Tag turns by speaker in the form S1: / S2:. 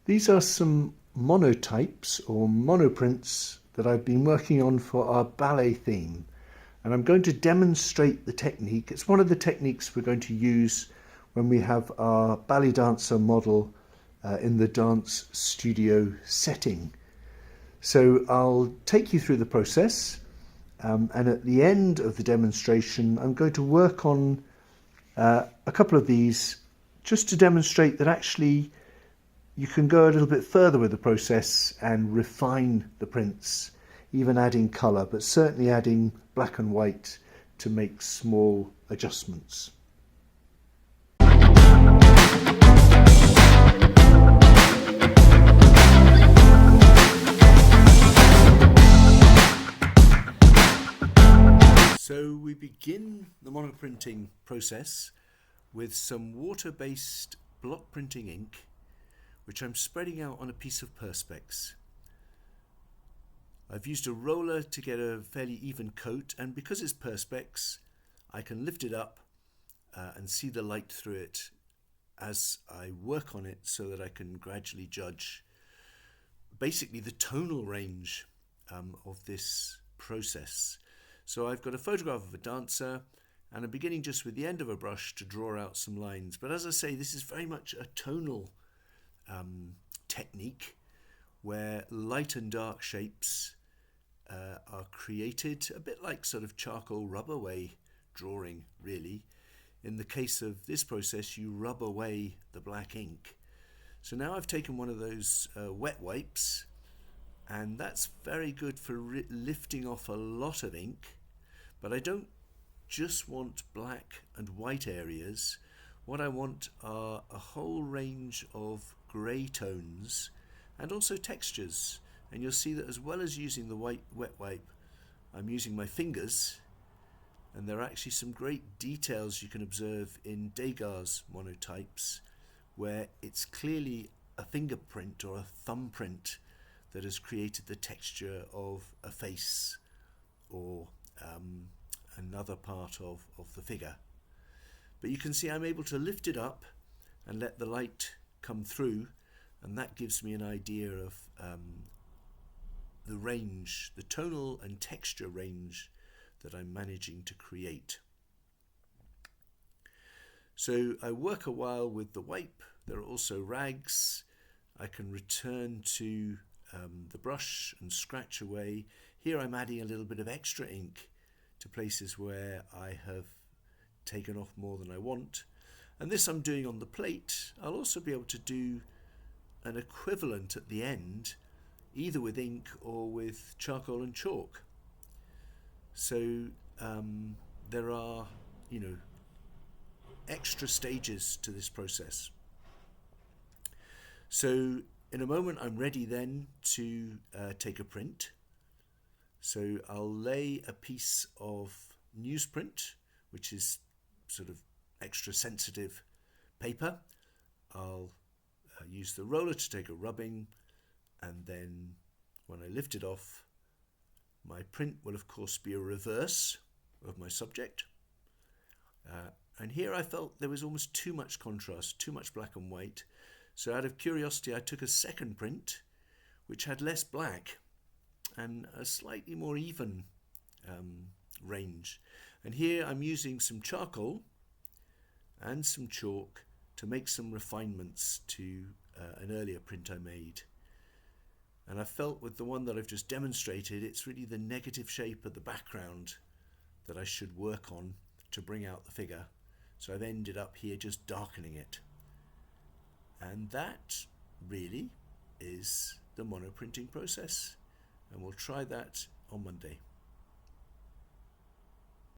S1: These are some monotypes or monoprints that I've been working on for our ballet theme, and I'm going to demonstrate the technique. It's one of the techniques we're going to use when we have our ballet dancer model in the dance studio setting. So I'll take you through the process, and at the end of the demonstration I'm going to work on a couple of these just to demonstrate that actually you can go a little bit further with the process and refine the prints, even adding colour, but certainly adding black and white to make small adjustments. So we begin the monoprinting process with some water-based block printing ink, which I'm spreading out on a piece of Perspex. I've used a roller to get a fairly even coat, and because it's Perspex, I can lift it up and see the light through it as I work on it, so that I can gradually judge basically the tonal range of this process. So I've got a photograph of a dancer, and I'm beginning just with the end of a brush to draw out some lines. But as I say, this is very much a tonal technique where light and dark shapes are created, a bit like sort of charcoal rub away drawing, really. In the case of this process, you rub away the black ink. So now I've taken one of those wet wipes, and that's very good for lifting off a lot of ink, but I don't just want black and white areas. What I want are a whole range of grey tones and also textures. And you'll see that as well as using the wet wipe, I'm using my fingers, and there are actually some great details you can observe in Degas monotypes, where it's clearly a fingerprint or a thumbprint that has created the texture of a face or another part of the figure. But you can see I'm able to lift it up and let the light come through, and that gives me an idea of the range, the tonal and texture range that I'm managing to create. So I work a while with the wipe. There are also rags. I can return to the brush and scratch away. Here I'm adding a little bit of extra ink to places where I have taken off more than I want. And this I'm doing on the plate. I'll also be able to do an equivalent at the end, either with ink or with charcoal and chalk. So there are, extra stages to this process. So in a moment I'm ready then to take a print. So I'll lay a piece of newsprint, which is sort of extra sensitive paper. I'll use the roller to take a rubbing, and then when I lift it off, my print will of course be a reverse of my subject. And here I felt there was almost too much contrast, too much black and white. So out of curiosity I took a second print which had less black and a slightly more even range. And here I'm using some charcoal and some chalk to make some refinements to an earlier print I made. And I felt with the one that I've just demonstrated, it's really the negative shape of the background that I should work on to bring out the figure. So I've ended up here just darkening it. And that really is the monoprinting process. And we'll try that on Monday.